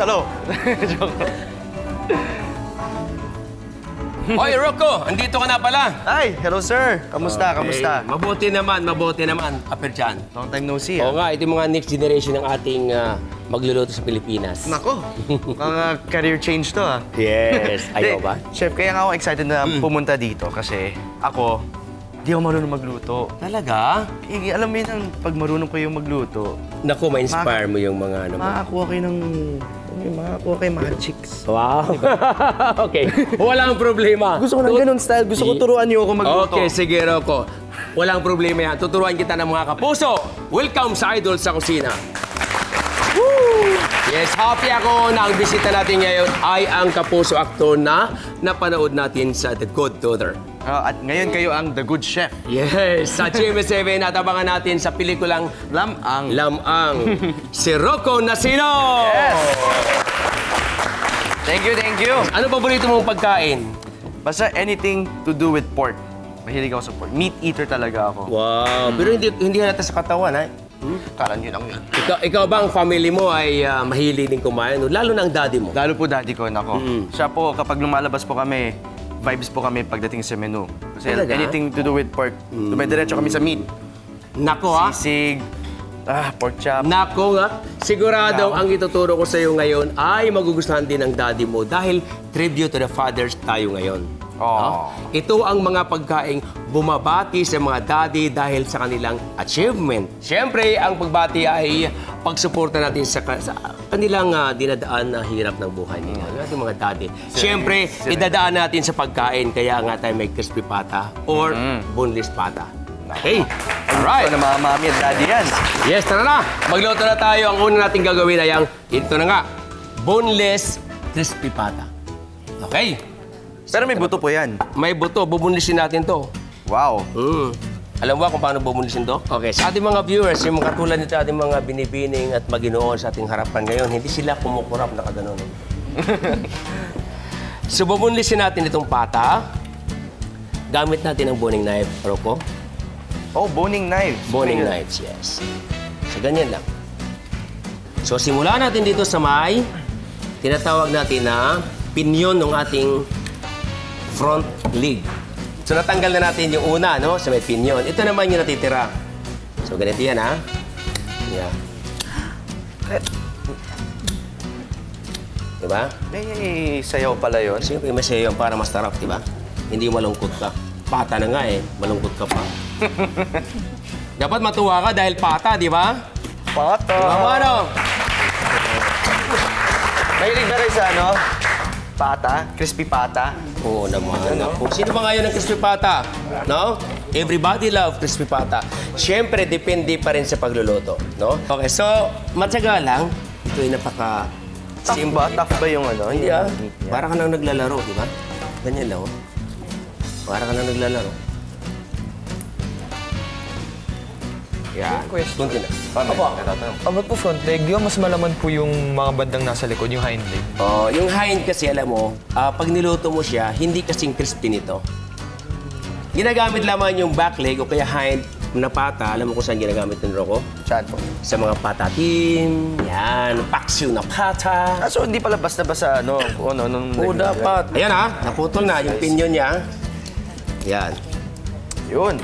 salo. Joke. Hoy, Rocco! Andito ka na pala. Ay, hello sir. Kamusta? Kamusta? Mabuti naman, Aperchan. Long time no see. Oo nga, ito yung mga next generation ng ating magluluto sa Pilipinas. Nako, mga career change to ah. Yes. Ayaw ba? Chef, kaya nga ako excited na pumunta dito kasi ako, di ako marunong magluto. Talaga? Alam mo yun, pag marunong ko yung magluto, Naku, ma-inspire mo yung mga ano mo. makakuha kayo mga chicks. Wow. Okay. Walang problema. Gusto ko ng ganun style. Gusto ko turuan niyo ako magluto. Okay, sige, Rocco. Walang problema yan. Tuturuan kita ng mga kapuso. Welcome sa Idol sa Kusina. Woo! Yes, happy ako na ang bisita natin ngayon ay ang kapuso aktor na napanood natin sa The Good Daughter. At ngayon kayo ang The Good Chef. Yes, sa GMA7 natabangan natin sa pelikulang Lamang. Si Rocco Nasino! Yes! Thank you, thank you. Ano paborito mong pagkain? Basta anything to do with pork. Mahilig ako sa pork. Meat eater talaga ako. Wow, pero hindi halata sa katawan, ha? Kala nyo lang yun. Ikaw ba ang family mo ay mahilig din kumain? Lalo na ang daddy mo? Lalo po daddy ko, nako. Siya po, kapag lumalabas po kami, vibes po kami pagdating sa menu. Kasi Talaga? anything to do with pork, dumidiretso kami sa meat. Nako, ha? Sisig, pork chop. Nako nga, sigurado ang ituturo ko sa iyo ngayon ay magugustuhan din ng daddy mo dahil tribute to the fathers tayo ngayon. Oh. Ito ang mga pagkaing bumabati sa mga daddy dahil sa kanilang achievement. Siyempre, ang pagbati ay pagsuporta natin sa kanilang dinadaan na hirap ng buhay nila. Yung ating mga daddy. Siyempre, idadaan natin sa pagkain. Kaya nga tayo may crispy pata or boneless pata. Okay? Alright. Ito na mga mami at daddy yan. Yes, tara na. Magluto na tayo. Ang una natin gagawin ay ang, ito na nga, boneless crispy pata. Okay? Pero may buto po yan. May buto. Bubunlisin natin to. Wow. Alam mo ba kung paano bubunlisin to? Okay, sa ating mga viewers, yung mga katulad nito ating mga binibining at maginoon sa ating harapan ngayon, hindi sila kumukurap na kaganoon. So, bubunlisin natin itong pata. Gamit natin ang boning knife, Rocco. Oh, boning knives. Boning knives, yes. So, ganyan lang. So, simulan natin dito sa may tinatawag natin na pinyon ng ating front leg. So, natanggal na natin yung una, no? Sa may pinyon. Ito naman yung natitira. So, ganito yan, ha? Yan. Diba? May sayaw pala yun. Siyempre, may sayo para mas tarap, diba? Hindi malungkot ka. Pata na nga, eh. Malungkot ka pa. Dapat matuwa ka dahil pata, di ba? Pata. Diba, ano? Mahilig na rin sa ano? Pata? Crispy pata? Oo naman. Ako. Sino ba ngayon ng crispy pata? No? Everybody love crispy pata. Siyempre, depende pa rin sa pagluluto. No? Okay, so, matyaga lang. Ito ay napaka... Tough ba? Tough ba yung ano? Hindi ah. Para ka nang naglalaro, di ba? Ganyan lang, oh. Para ka nang naglalaro. Yan. Kunti na. Ba't po front leg? Di ba mas malaman po yung mga bandang nasa likod, yung hind leg? Oh, yung hind kasi, alam mo, pag niluto mo siya, hindi kasing crispy nito. Ginagamit lamang yung back leg o kaya hind na pata. Alam mo kung saan ginagamit ng Rocco? Saan po? Sa mga patatim, yan, paksiw na pata. So, hindi pala basta-basta ano? Oo, dapat. Ayan ha, naputol na yung pinyon niya. Yan. Yun.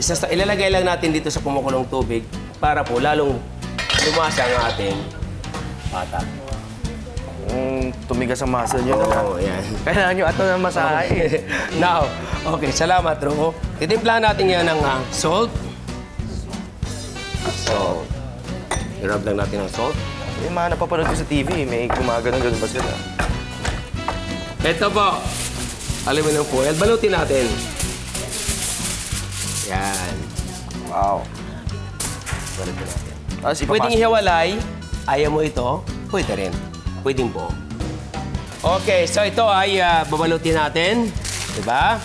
So, ilalagay lang natin dito sa kumukulong tubig para po lalong lumasa ang ating pata. Tumigas ang muscle nyo na. Oo, yan. Kailangan nyo ato ng masahe. Now, okay, salamat, Rocco. Titimplahan natin yan ng salt. Salt. I-rub lang natin ng salt. Yung mga napapanood ko sa TV, may gumagano'n ba sila? Ito po. Aluminum foil. Balutin natin. Yan. Wow. Balutin natin. Pwedeng Pwedeng ihiwalay. Ayaw mo ito? Pwede rin. Pwedeng po. Okay, so ito ay babalutin natin. Diba?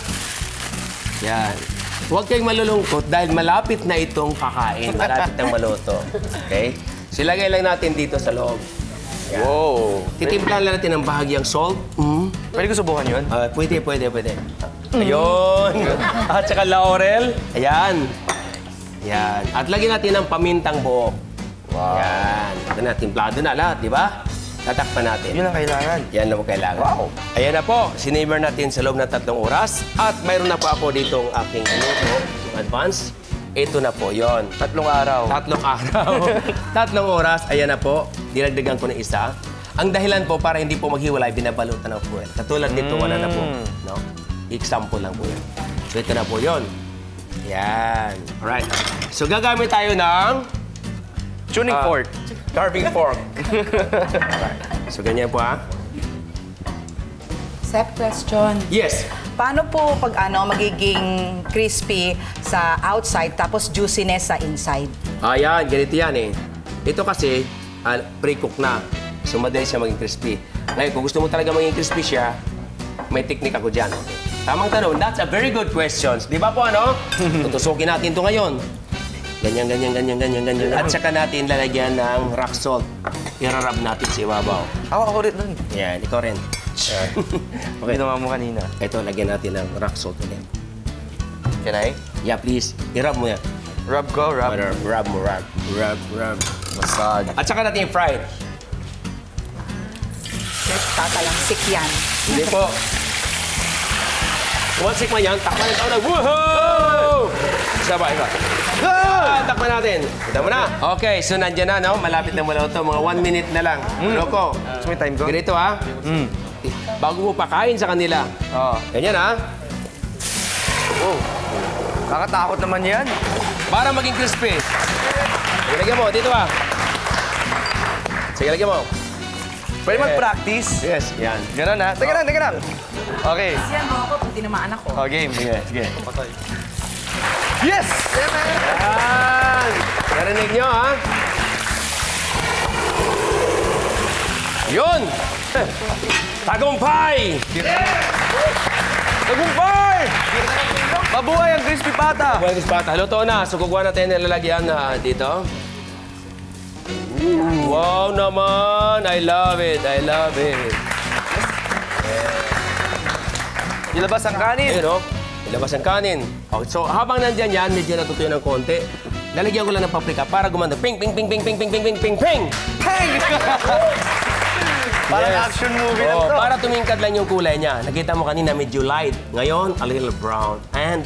Yan. Huwag kayong malulungkot dahil malapit na itong kakain. Malapit ang maluto. Okay? So ilagay lang natin dito sa loob. Yan. Wow. Titimplahan lang natin ng bahagyang salt. Pwede ko subukan yun? Pwede. Ayun. At saka laurel. Ayan. At lagyan natin ng pamintang buo. Wow. Yan. Ito na, timplado na lahat, di ba? Tatakpan natin. Yun ang kailangan. Yan lang mo kailangan. Wow. Ayan na po, sinimmer natin sa loob ng 3 oras. At mayroon na po ako ditong aking advance. Ito na po, yon. 3 araw. 3 araw. 3 oras, ayan na po. Dinagdagan ko ng isa. Ang dahilan po para hindi po maghiwalay, binabalutan ng fuel. Katulad nito, wala na po. No? Example lang po yan. So ito na po yon. Yan. Alright. So gagamit tayo ng Tuning fork. carving fork. Alright. So ganyan po ha. Sep, question. Yes. Paano po pag magiging crispy sa outside tapos juiciness sa inside? Ayan, ganito yan eh. Ito kasi, pre-cook na. So madali siya maging crispy. Ngayon, kung gusto mo talaga maging crispy siya, may technique ako dyan. Tamang tanong, that's a very good question. Di ba po ano? Tutusukin natin ito ngayon. Ganyan, ganyan, ganyan, ganyan, ganyan. At saka natin lalagyan ng rock salt. Irarab natin sa ibabaw. Ako rin nun. Yan, ikaw rin. Okay. Ginawa mo kanina. Ito, lagyan natin ng rock salt ulit. Can I? Yeah, please. Irab mo yan. Rub ko, rub. Rub mo, rub. Rub, rub. Massage. At saka natin fried. Tatalangsik yan. Hindi po. Kumansik man yan, takpan ito na. Woohoo! Sabay ka. Takpan natin. Kita mo na. Okay, so nandiyan na, no? Malapit na maluto. Mga 1 minute na lang. Loko. Gusto mo yung time ko? Ganito, ha? Bago mo pakain sa kanila. Oo. Ganyan, ha? Oh. Kakatakot naman yan. Para maging crispy. Sige, lagyan mo. Dito, ha? Sige, lagyan mo. Pwede mag-practice. Yes, yan. Ganon ha? Teka lang, teka lang. Okay. Yan mo ako pag tinamaan ako. Oh, game. Sige, sige. Yes! Yan! Narinig nyo, ha? Yun! Tagumpay! Tagumpay! Mabuhay ang crispy pata! Buhay pata. Luto na. So, kukuha natin yung lalagyan na dito. Wow naman! I love it! I love it! Ilabas ang kanin. Ayun, oh. Ilabas ang kanin. Okay, so, habang nandyan yan, medyo natutuyo ng konti. Lalagyan ko lang ng paprika para gumanda. Ping, ping, ping, ping, ping, ping, ping, ping, ping, ping! Peng! Parang Yes. action movie lang Oh, to. para tumingkad lang yung kulay niya. Nakita mo kanina medyo light. Ngayon, a little brown. And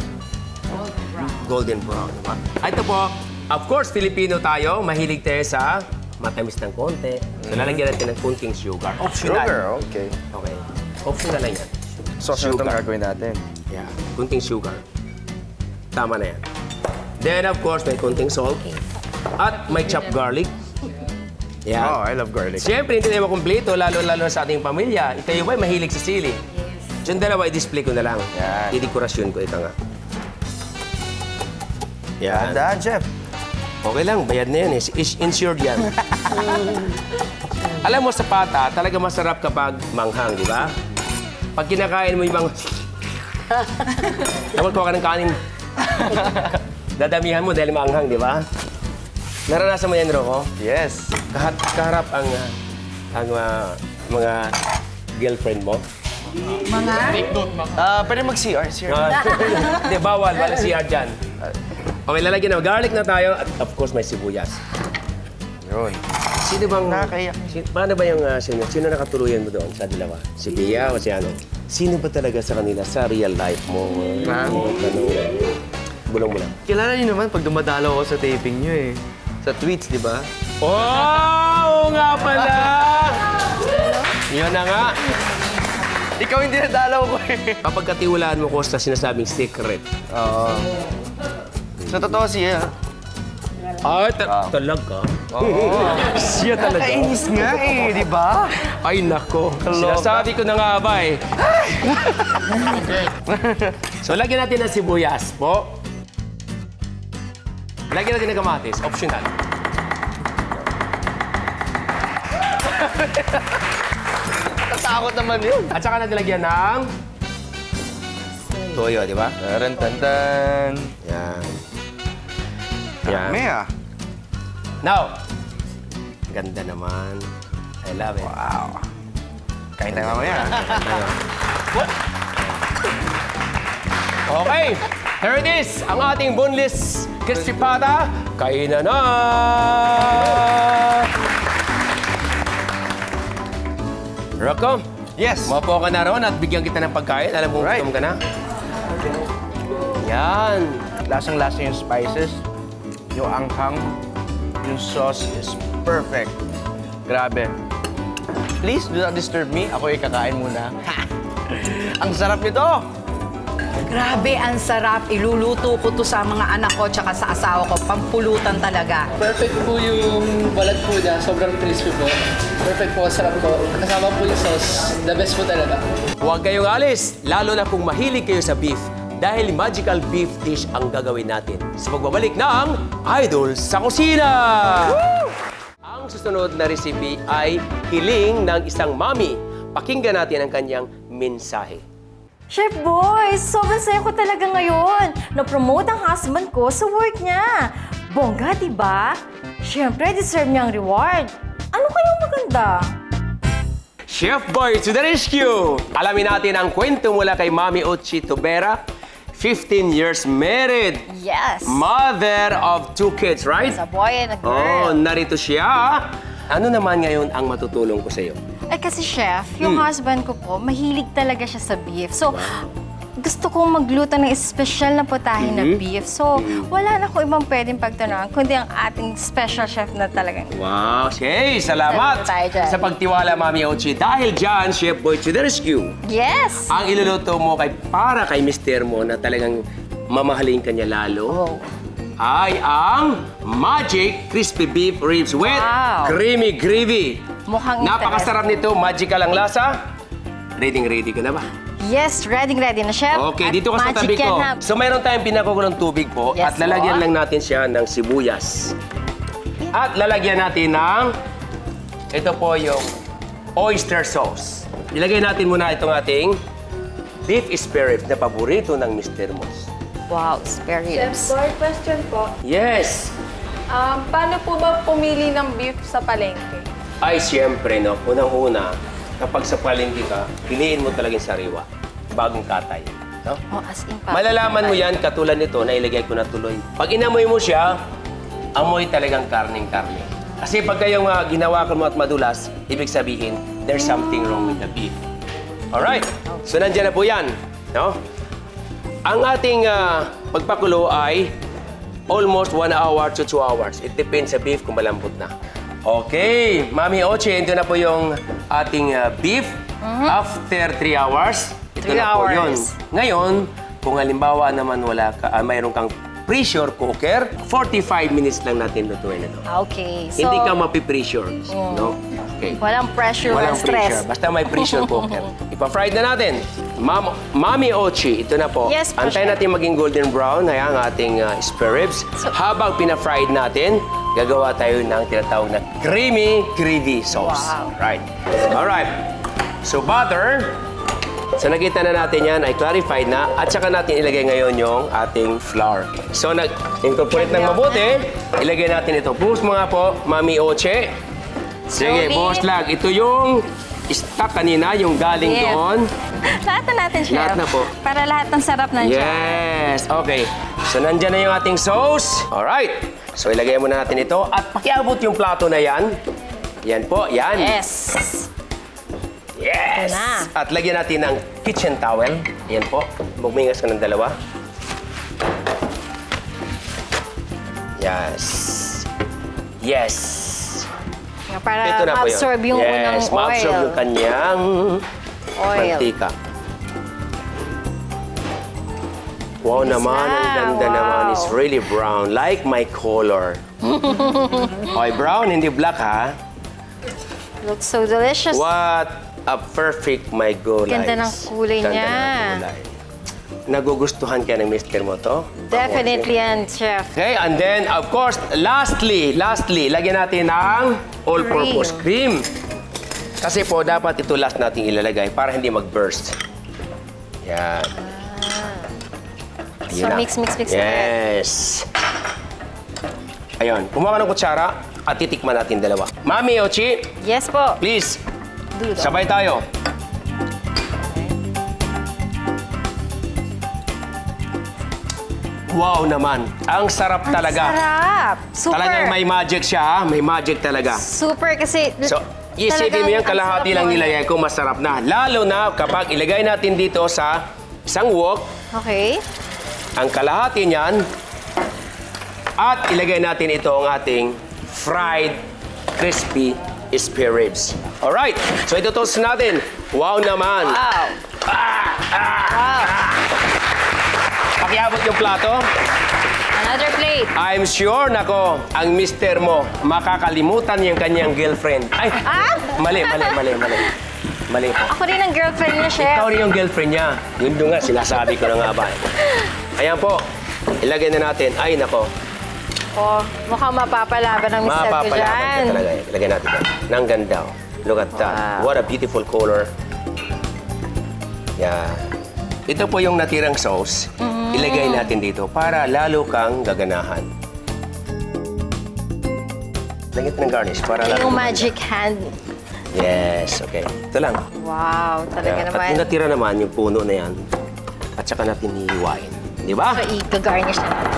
golden brown. Diba? Ito po, of course, Filipino tayo. Mahilig tayo sa matamis ng konti. So, lalagyan natin ng kunting sugar. Optional. Sugar, okay. Okay. Optional lang yan. Sauce na itong gagawin natin. Yeah. Kunting sugar. Tama na yan. Then, of course, may kunting salt. At may chopped garlic. Yan. Oh, I love garlic. Siyempre, hindi tayo makumpleto, lalo-lalo sa ating pamilya. Ikaw ba mahilig sa sili? Yes. Yung dalawa, i-display ko na lang. Yan. I-dekorasyon ko ito nga. Yan. Tandaan, chef. Okay lang, bayad na yan eh. Insured yan. Alam mo, sa pata, talaga masarap kapag manghang, di ba? Pag kinakain mo yung Dapat kuha ka ng kanin. Dadamihan mo dahil manghang, di ba? Naranasan mo yan, Rocco? Yes. Kaharap ang mga girlfriend mo? Pwede mag-CR, CR. Hindi, bawal. Walang CR dyan. Okay, lalagyan na. Garlic na tayo. At of course, may sibuyas. Yun. Sino bang... Nakakaiyak. Paano ba yung... sino nakatuluyan mo doon sa dalawa? Si Pia o si ano? Sino ba talaga sa kanila sa real life mo? Bulong mo lang. Kilala niyo naman pag dumadalaw ako sa taping niyo eh. Sa tweets, di ba? Oh, nga pala! Yun na nga. Ikaw hindi nadalaw ko eh. Kapag katiwalaan mo ko sa sinasabing secret. Oo. Sa totoo siya. Ay, talaga? Oo. Siya talaga. Nakainis nga eh, di ba? Ay, nako. Kaloka. Sinasabi ko na nga ba eh. So, lagyan natin ng sibuyas po. Lagyan natin ng kamatis. Optional. Tatakot naman yun. At saka natin lagyan ng toyo, di ba? Taran-tan-tan. Yan. Dami ah. Now, ganda naman. I love it. Wow. Kain tayo mamaya. Okay, here it is. Ang ating boneless crispy pata. Kainan na! Rocco, Yes. mapo ka na ron at bigyan kita ng pagkain. Alam mo, Right. gutom ka na. Yan. Lasang-lasa yung spices, yung anghang, yung sauce is perfect. Grabe. Please do not disturb me. Ako ay kakain muna. Ang sarap nito! Grabe, ang sarap. Iluluto ko to sa mga anak ko tsaka sa asawa ko. Pampulutan talaga. Perfect po yung balat po niya. Sobrang crispy po. Perfect po. Sarap po. Kasama po yung sauce. The best po talaga. Huwag kayong alis, lalo na kung mahilig kayo sa beef. Dahil magical beef dish ang gagawin natin sa pagbabalik ng Idol sa Kusina! Ang susunod na recipe ay hiling ng isang mami. Pakinggan natin ang kanyang mensahe. Chef Boy, sobrang saya ko talaga ngayon. Na-promote ang husband ko sa work niya. Bongga, diba? Siyempre, deserve niya ang reward. Ano kayang maganda? Chef Boy to the rescue! Alamin natin ang kwento mula kay Mami Ochi Tubera. 15 years married. Yes. Mother of 2 kids, right? It's a boy and a Oh, girl. narito siya. Ano naman ngayon ang matutulong ko sa iyo? Eh kasi chef, yung husband ko po, mahilig talaga siya sa beef. So, gusto kong magluto ng espesyal na putahe na beef. So, wala na ko ibang pwedeng pagtanungan, kundi ang ating special chef na talagang. Wow, okay, salamat Salamat tayo dyan. sa pagtiwala, Mami Ochi. Dahil dyan, Chef Boy to the rescue. Yes! Ang iluluto mo para kay mister mo na talagang mamahalin ka niya lalo Wow. ay ang Magic Crispy Beef Ribs with Wow. Creamy Gravy. Mukhang Napakasarap nito, magical ang lasa. Ready ka na ba? Yes, ready na, chef. Okay, At dito ka sa tabi magic yan, ko. ha? So mayroon tayong pinakukulong tubig po at Yes, lalagyan po. lang natin siya ng sibuyas. At lalagyan natin ng, ito po yung oyster sauce. Ilagay natin muna itong ating beef spare ribs na paborito ng Mr. Moss. Wow, spare Chef ribs. Boy, question po. Yes! Paano po ba pumili ng beef sa palengke? Ay, siyempre, no? Unang-una, kapag sa palengke ka, piliin mo talagang sariwa, bagong katay. No? Oh, as in pa. Malalaman mo yan, katulad nito, na ilagay ko na tuloy. Pag inamoy mo siya, amoy talagang karning-karne. Kasi pag kayong ginawakan mo at madulas, ibig sabihin, there's something wrong with the beef. Alright, so nandiyan na po yan. No? Ang ating pagpakulo ay almost 1 hour to 2 hours. It depends sa beef kung malambot na. Okay, Mami Ochi, ito na po yung ating beef. After 3 hours, ito 3 na po yun. hours. Ngayon, kung halimbawa naman mayroon kang pressure cooker, 45 minutes lang natin lutuin ito. Okay, so... Hindi ka mapipressure. No? Okay. Walang pressure, walang stress. pressure. Basta may pressure cooker. Ipa-fried na natin. Mami Ochi, ito na po. Yes po, Antayin chef. natin maging golden brown. Ayan ang ating spare ribs. Habang pina-fried natin, gagawa tayo ng tinatawag na creamy gravy sauce. Wow. Right. Alright. So butter. Sa nakita na natin yan ay clarified na at saka natin ilagay ngayon yung ating flour. So nag-incorporate ng mabuti, ilagay natin ito. Buhos mo nga po, Mami Oche. Sige, Slowly. buhos lang. Ito yung stock kanina, yung galing Yes. doon. Lahat na natin, chef. Lahat na po. Para lahat ng sarap nandiyan. Yes, okay. So nandyan na yung ating sauce. Alright. So ilagay muna natin ito at pakiabot yung plato na yan. Yan po, yan. Yes. Yes! Ito na. At lagyan natin ng kitchen towel. Ayan po. Magmingas ka ng dalawa. Yes. Yes. Para Ito na po yun. ma-absorb yung unang yes, ma-absorb oil. yung kanyang Oil. mantika. Wow Yes naman, ang na. ganda Wow. naman. It's really brown, like my color. Okay, brown, hindi black ha. Looks so delicious. What a perfect my gulay. Ganda ng kulay Ganda niya. ng gulay. Nagugustuhan ka ng mister mo to? Definitely yan, chef. Okay, and then, of course, lastly, lagyan natin ng all-purpose cream. Kasi po, dapat ito last natin ilalagay para hindi mag-burst. Yan. So, mix. Yes. Ayun, kumuha ka ng kutsara at titikman natin dalawa. Mami Ochi, Yes po. please, Dulo. sabay tayo. Wow naman, ang sarap talaga. Sarap. Super. Talagang may magic siya, ha? May magic talaga. Super kasi So, Isipin mo yan, Talagang kalahati ang sarap lang po nilagay ko, masarap na. Lalo na kapag ilagay natin dito sa isang wok, Okay. ang kalahati niyan, at ilagay natin ito ang ating fried, crispy spare ribs. Alright, so ito toast natin. Wow naman. Wow. Pakiabot yung plato. Another plate. I'm sure, nako, ang mister mo, makakalimutan yung kanyang girlfriend. Ay, mali. Mali po. Ako rin ang girlfriend niya, chef. Ikaw rin yung girlfriend niya. Yun doon nga, sinasabi ko na nga ba. Ayan po, ilagay na natin. Ay, nako, Oh, mukhang mapapalaban ang mister ko mapapalaban dyan. ka talaga. Ilagay natin yan. Nang ganda. Oh. Look at that. What a beautiful color. Yeah. Ito po yung natirang sauce. Ilagay natin dito para lalo kang gaganahan. Lagyan ng garnish para lalo Yung kang magic hand. Yes, okay. Ito lang. Wow, talaga At naman. yung natira naman, yung puno na yan, at saka natin hihiwain. Di ba? So, i-garnish na natin.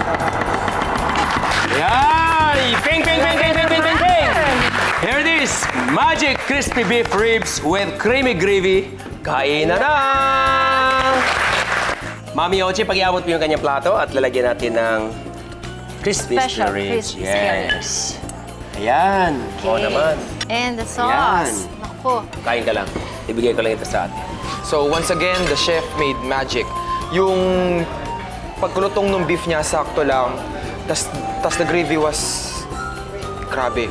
Yan! Ping, ping, ping, ping, ping, ping, ping, ping! Here it is! Magic crispy beef ribs with creamy gravy. Kain na! Mami Ochi, pag-iabot mo yung kanyang plato at lalagyan natin ng crispy Special spare ribs. crispy spare ribs. Ayan. Oo naman. And the sauce. Naku. Kain ka lang. Ibigay ko lang ito sa atin. So once again, the chef made magic. Yung pagkulutong ng beef niya, sakto lang. Tas the gravy was, grabe,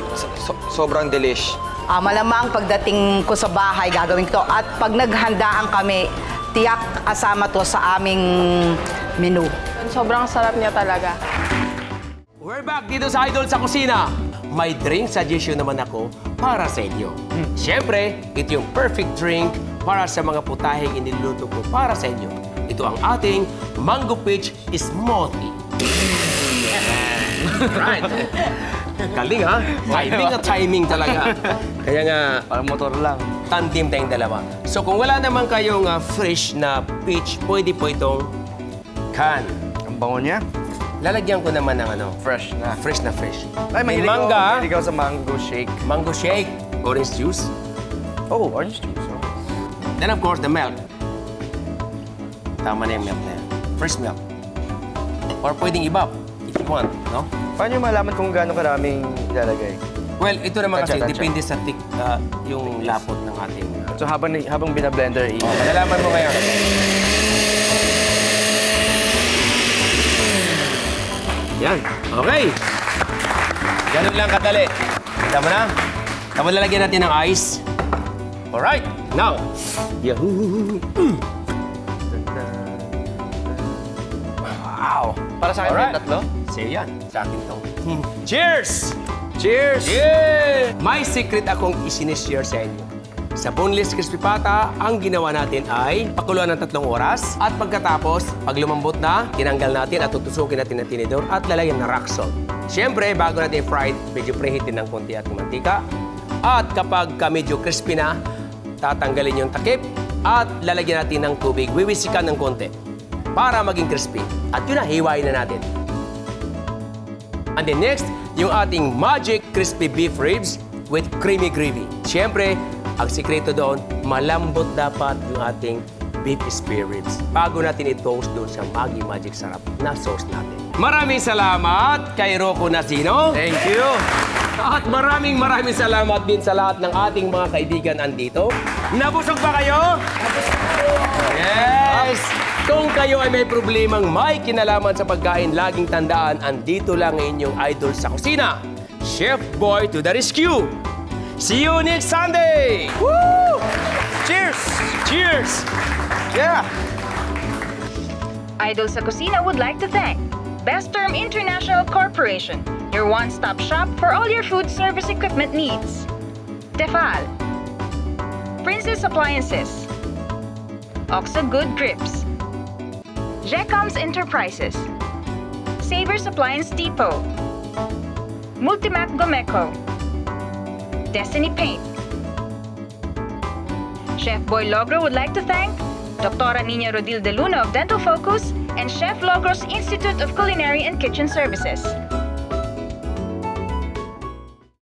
sobrang delish. Malamang pagdating ko sa bahay, gagawin ko to. At pag naghandaan kami, tiyak kasama to sa aming menu. Sobrang sarap niya talaga. We're back dito sa Idol sa Kusina. May drink suggestion naman ako para sa inyo. Siyempre, ito yung perfect drink para sa mga putaheng iniluluto ko para sa inyo. Ito ang ating Mango Peach Smoothie. Right. Galing ha? Timing na timing talaga. Kaya nga, Parang motor lang. tantim tayong dalawa. So kung wala naman kayong fresh na peach, pwede po itong can. Ang bango niya. Lalagyan ko naman ng Fresh na. fresh na fresh. Ay, May mahilig mangga, ako. Mahilig ako sa mango shake. mango shake, orange juice, Oh, orange juice. Oh. then of course the milk. Tama na yung milk na yan. Fresh milk. Or pwedeng ibab, if you want, no? Paano yung malaman kung gaano karaming ilalagay? Well, ito naman kasi Tansya. depende sa thick, yung lapot ng ating... So habang binablender, Malalaman mo ngayon. Yan. Okay. Ganun lang kadali. Tama na? Tapos lalagyan natin ng ice. Alright. Now. Yahoo! Wow. Para sa akin, Alright. may tatlo? Sa'yo yan. Sa akin to. Cheers! Cheers! Yeah! May secret akong isinishare sa inyo. Sa boneless crispy pata, ang ginawa natin ay pakuluan ng 3 oras at pagkatapos, pag lumambot na, tinanggal natin at tutusukin natin ng tinidor at lalagyan ng rock salt. Siyempre, bago natin fried, medyo preheatin ng konti at mantika. At kapag medyo crispy na, tatanggalin yung takip at lalagyan natin ng tubig, wiwisikan ng konti para maging crispy. At yun na, hiwain na natin. And then next, yung ating magic crispy beef ribs with creamy gravy. Siyempre, ang sikreto doon, malambot dapat yung ating beef spare ribs bago natin i-toast doon sa Maggi Magic Sarap na sauce natin. Maraming salamat kay Rocco Nasino. Thank you! At maraming salamat din sa lahat ng ating mga kaibigan andito. Nabusog ba kayo? Yes! Kung kayo ay may problemang may kinalaman sa pagkain, laging tandaan, andito lang ang inyong idol sa kusina. Chef Boy to the rescue! See you next Sunday! Woo! Cheers! Cheers! Yeah! Idol sa Kusina would like to thank Best Term International Corporation, your one-stop shop for all your food service equipment needs. Tefal, Princess Appliances, Oxa Good Grips, Jecom's Enterprises, Savers Appliance Depot, Multimac Gomeco, Destiny Paint. Chef Boy Logro would like to thank Dr. Nina Rodil de Luna of Dental Focus and Chef Logros Institute of Culinary and Kitchen Services.